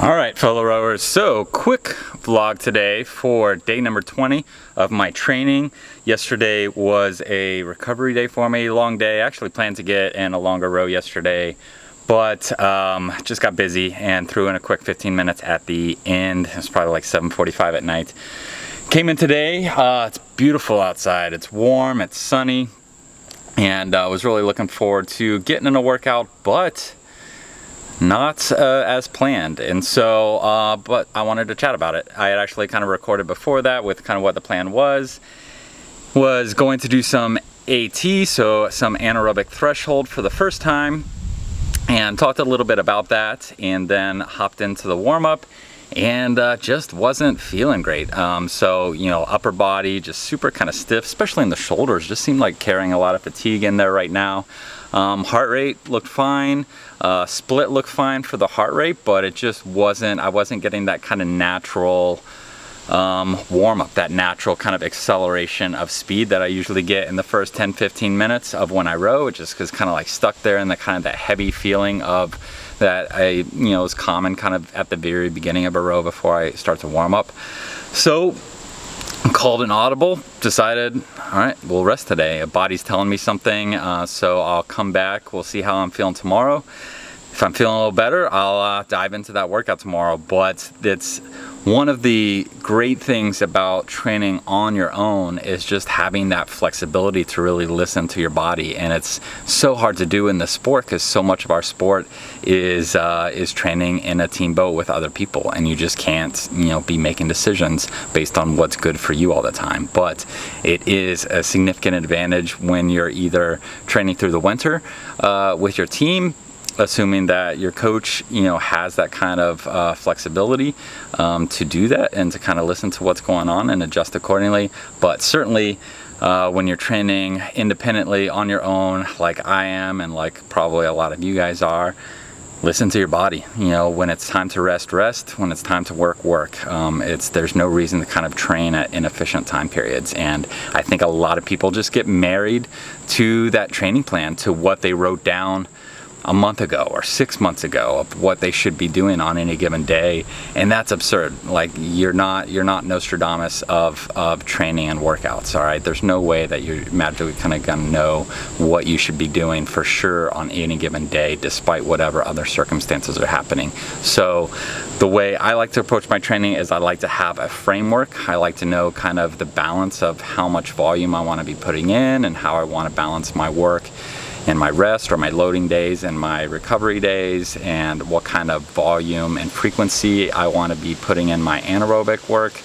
All right, fellow rowers, so quick vlog today for day number 20 of my training. Yesterday was a recovery day for me, long day. I actually planned to get in a longer row yesterday, but just got busy and threw in a quick 15 minutes at the end. It was probably like 7:45 at night. Came in today, it's beautiful outside, it's warm, it's sunny, and I was really looking forward to getting in a workout, but not as planned. And so but I wanted to chat about it. I had actually kind of recorded before that with kind of what the plan was going to do some AT, so some anaerobic threshold for the first time, and talked a little bit about that, and then hopped into the warm-up and just wasn't feeling great. So, you know, upper body just super kind of stiff, especially in the shoulders. Just seemed like carrying a lot of fatigue in there right now. Heart rate looked fine, split looked fine for the heart rate, but it just wasn't, I wasn't getting that kind of natural warm-up, that natural kind of acceleration of speed that I usually get in the first 10-15 minutes of when I row. It just was kind of like stuck there in the kind of that heavy feeling of that is common kind of at the very beginning of a row before I start to warm up. So called an audible, decided, all right, we'll rest today. A body's telling me something, so I'll come back. We'll see how I'm feeling tomorrow. If I'm feeling a little better, I'll dive into that workout tomorrow. But it's one of the great things about training on your own is just having that flexibility to really listen to your body. And it's so hard to do in the sport because so much of our sport is training in a team boat with other people, and you just can't, be making decisions based on what's good for you all the time. But it is a significant advantage when you're either training through the winter with your team, assuming that your coach has that kind of flexibility to do that and to kind of listen to what's going on and adjust accordingly. But certainly when you're training independently on your own, like I am and like probably a lot of you guys are, listen to your body. When it's time to rest, rest. When it's time to work, work. There's no reason to kind of train at inefficient time periods. And I think a lot of people just get married to that training plan, to what they wrote down a month ago or 6 months ago of what they should be doing on any given day, and that's absurd. Like, you're not Nostradamus of training and workouts. All right, there's no way that you're magically kind of gonna know what you should be doing for sure on any given day, despite whatever other circumstances are happening. So the way I like to approach my training is I like to have a framework. I like to know kind of the balance of how much volume I want to be putting in and how I want to balance my work and my rest, or my loading days and my recovery days, and what kind of volume and frequency I want to be putting in my anaerobic work,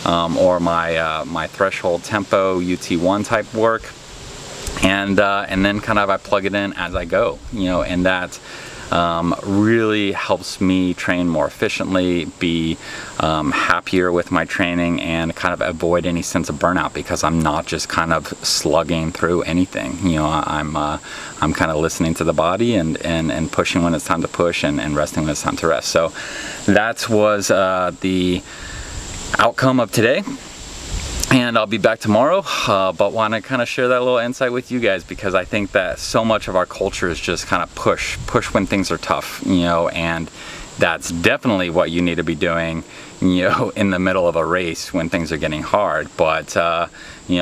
or my threshold tempo UT1 type work, and then kind of I plug it in as I go, and that really helps me train more efficiently, be happier with my training, and kind of avoid any sense of burnout, because I'm not just kind of slugging through anything. I'm kind of listening to the body and pushing when it's time to push, and resting when it's time to rest. So that was the outcome of today. And I'll be back tomorrow, but want to kind of share that little insight with you guys, because I think that so much of our culture is just kind of push when things are tough, and that's definitely what you need to be doing, in the middle of a race when things are getting hard. But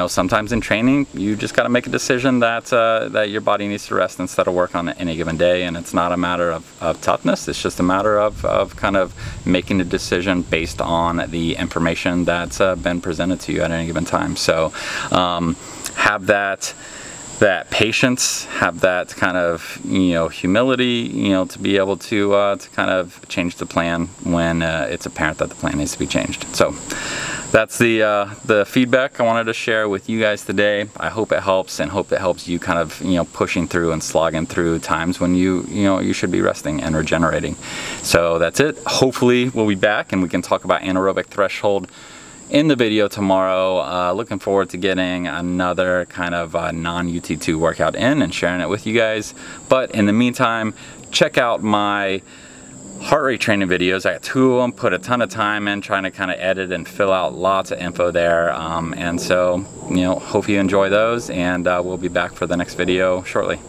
sometimes in training, you just got to make a decision that that your body needs to rest instead of work on any given day. And it's not a matter of toughness. It's just a matter of kind of making a decision based on the information that's been presented to you at any given time. So have that patience, have that kind of humility, to be able to kind of change the plan when it's apparent that the plan needs to be changed. So that's the feedback I wanted to share with you guys today. I hope it helps, and hope it helps you kind of pushing through and slogging through times when you should be resting and regenerating. So that's it. Hopefully we'll be back and we can talk about anaerobic threshold in the video tomorrow. Looking forward to getting another kind of non-UT2 workout in and sharing it with you guys. But in the meantime, check out my heart rate training videos. I got 2 of them, put a ton of time in trying to kind of edit and fill out lots of info there. And so, hope you enjoy those, and we'll be back for the next video shortly.